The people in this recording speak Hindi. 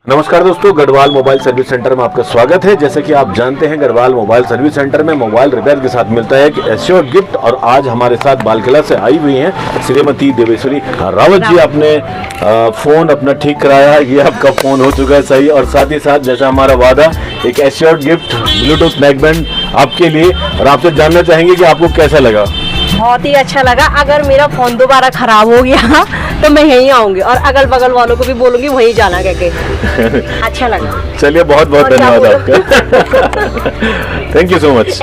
नमस्कार दोस्तों, गढ़वाल मोबाइल सर्विस सेंटर में आपका स्वागत है। जैसे कि आप जानते हैं, गढ़वाल मोबाइल सर्विस सेंटर में मोबाइल रिपेयर के साथ मिलता है एक एश्योर्ड गिफ्ट। और आज हमारे साथ बालकिला से आई हुई हैं श्रीमती देवेश्वरी रावत जी। आपने फ़ोन अपना ठीक कराया है, ये आपका फ़ोन हो चुका है सही। और साथ ही साथ जैसा हमारा वादा, एक एश्योर्ड गिफ्ट ब्लूटूथ नेकबैंड आपके लिए। और आपसे जानना चाहेंगे कि आपको कैसा लगा। बहुत ही अच्छा लगा। अगर मेरा फोन दोबारा खराब हो गया तो मैं यहीं आऊंगी और अगल बगल वालों को भी बोलूंगी वहीं जाना करके। अच्छा लगा। चलिए, बहुत बहुत धन्यवाद आपका। Thank you so much.